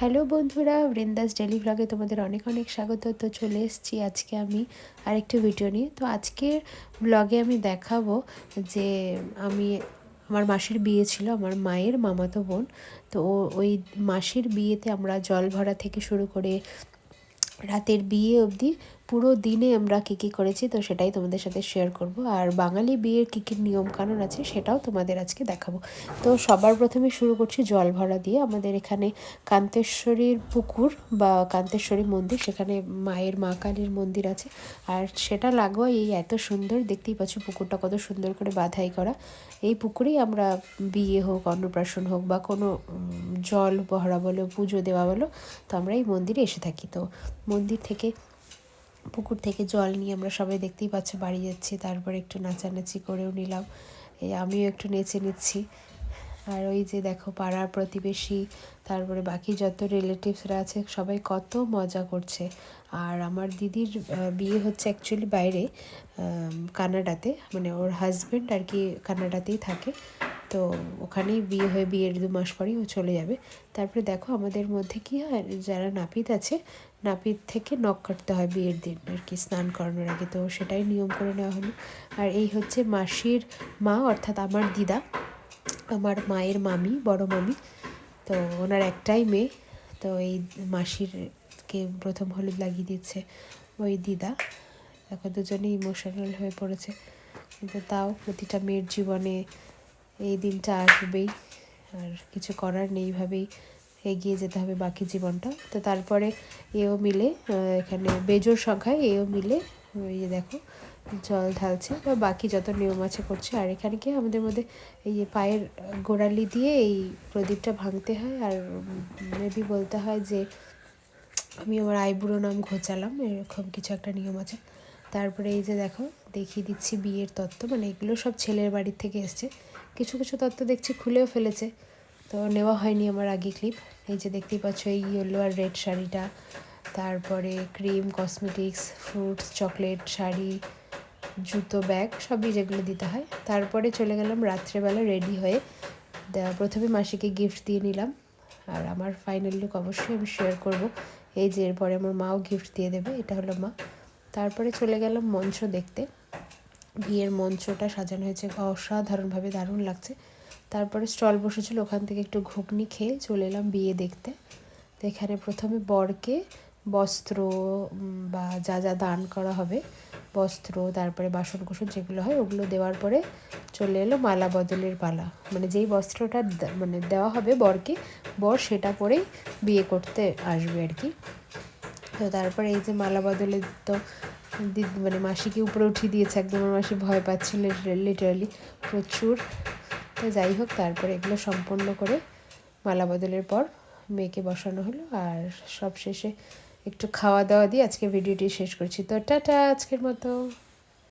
Hello বন্ধুরা, Brinda's daily ব্লগে তোমাদের অনেক অনেক স্বাগত। তো চলে এসেছি আজকে আমি আরেকটি ভিডিও নিয়ে। তো আজকের ব্লগে আমি দেখাবো যে আমার মাসির বিয়ে ছিল, আমার মায়ের মামাতো বোন। তো ওই মাসির বিয়েতে আমরা জল ভরা থেকে শুরু করে রাতের বিয়ে অবধি পুরো দিনে আমরা কী কী করেছি তো সেটাই তোমাদের সাথে শেয়ার করব। আর বাঙালি বিয়ের কী কী নিয়মকানুন আছে সেটাও তোমাদের আজকে দেখাবো। তো সবার প্রথমে শুরু করছি জল ভরা দিয়ে। আমাদের এখানে কান্তেশ্বরীর পুকুর বা কান্তেশ্বরী মন্দির, সেখানে মায়ের মা কালীর মন্দির আছে। আর সেটা লাগোয়া এই এত সুন্দর, দেখতেই পাচ্ছ পুকুরটা কত সুন্দর করে বাঁধাই করা। এই পুকুরেই আমরা বিয়ে হোক, অন্নপ্রাশন হোক বা কোনো জল ভরা বলো, পুজো দেওয়া বলো, তো আমরা এই মন্দিরে এসে থাকি। তো মন্দির থেকে, পুকুর থেকে জল নিয়ে আমরা সবাই দেখতেই পাচ্ছ বাড়ি যাচ্ছি। তারপরে একটু নাচানাচি করেও নিলাম, এই আমিও একটু নেচে নিচ্ছি। আর ওই যে দেখো পাড়ার প্রতিবেশী, তারপরে বাকি যত রিলেটিভসরা আছে সবাই কত মজা করছে। আর আমার দিদির বিয়ে হচ্ছে অ্যাকচুয়ালি বাইরে, কানাডাতে, মানে ওর হাজব্যান্ড আর কি কানাডাতেই থাকে। তো ওখানেই বিয়ে হয়ে বিয়ের 2 মাস পরেই ও চলে যাবে। তারপরে দেখো আমাদের মধ্যে কী হয়, যারা নাপিত আছে, নাপিত থেকে নখ কাটতে হয় বিয়ের দিন আর কি, স্নান করানোর আগে। তো সেটাই নিয়ম করে নেওয়া হলো। আর এই হচ্ছে মাসির মা, অর্থাৎ আমার দিদা, আমার মায়ের মামি, বড় মামি। তো ওনার একটাই মেয়ে। তো এই মাসিরকে প্রথম হলুদ লাগিয়ে দিচ্ছে ওই দিদা। এখন দুজনেই ইমোশনাল হয়ে পড়েছে, কিন্তু তাও প্রতিটা মেয়ের জীবনে এই দিনটা আসবেই, আর কিছু করার নেই, এইভাবেই এগিয়ে যেতে হবে বাকি জীবনটা। তো তারপরে এও মিলে, এখানে বেজোর সংখ্যায় এও মিলে ওই যে দেখো জল ঢালছে বা বাকি যত নিয়ম আছে করছে। আর এখানে কি আমাদের মধ্যে এই পায়ের গোড়ালি দিয়ে এই প্রদীপটা ভাঙতে হয়, আর মেবি বলতে হয় যে আমি আমার আইবুড়ো নাম ঘোচালাম, এরকম কিছু একটা নিয়ম আছে। তারপরে এই যে দেখো দেখিয়ে দিচ্ছি বিয়ের তত্ত্ব, মানে এগুলো সব ছেলের বাড়ির থেকে এসছে। কিছু কিছু তত্ত্ব দেখছি খুলেও ফেলেছে, তো নেওয়া হয়নি আমার আগে ক্লিপ। এই যে দেখতেই পাচ্ছ এই ইয়েলো আর রেড শাড়িটা, তারপরে cream, cosmetics, fruits, chocolate, sari, জুতো, ব্যাগ, সবই যেগুলো দিতে হয়। তারপরে চলে গেলাম রাত্রেবেলা রেডি হয়ে। প্রথমে মাসিকে গিফট দিয়ে নিলাম, আর আমার ফাইনাল লুক অবশ্যই আমি শেয়ার করব। এই যে এরপরে আমার মাও গিফট দিয়ে দেবে, এটা হলো মা। তারপরে চলে গেলাম মঞ্চ দেখতে। বিয়ের মঞ্চটা সাজানো হয়েছে অসাধারণভাবে, দারুণ লাগছে। তারপরে স্টল বসেছিল, ওখান থেকে একটু ঘুগনি খেয়ে চলে এলাম বিয়ে দেখতে। তো এখানে প্রথমে বরকে বস্ত্র বা যা যা দান করা হবে, বস্ত্র, তারপরে বাসন কুসন যেগুলো হয় ওগুলো দেওয়ার পরে চলে এলো মালা বদলের পালা। মানে যেই বস্ত্রটা মানে দেওয়া হবে বরকে, বর সেটা পরেই বিয়ে করতে আসবে আর কি। তো তারপরে এই যে মালা বদলে তো মানে মাসিকে উপরে উঠিয়ে দিয়েছে একদম, আমার মাসি ভয় পাচ্ছিল লিটারালি প্রচুর। তো যাই হোক, তারপরে এগুলো সম্পন্ন করে মালা বদলের পর মেয়েকে বসানো হলো। আর সব শেষে একটু খাওয়া দাওয়া দিয়ে আজকে ভিডিওটি শেষ করছি। তো টাটা আজকের মতো।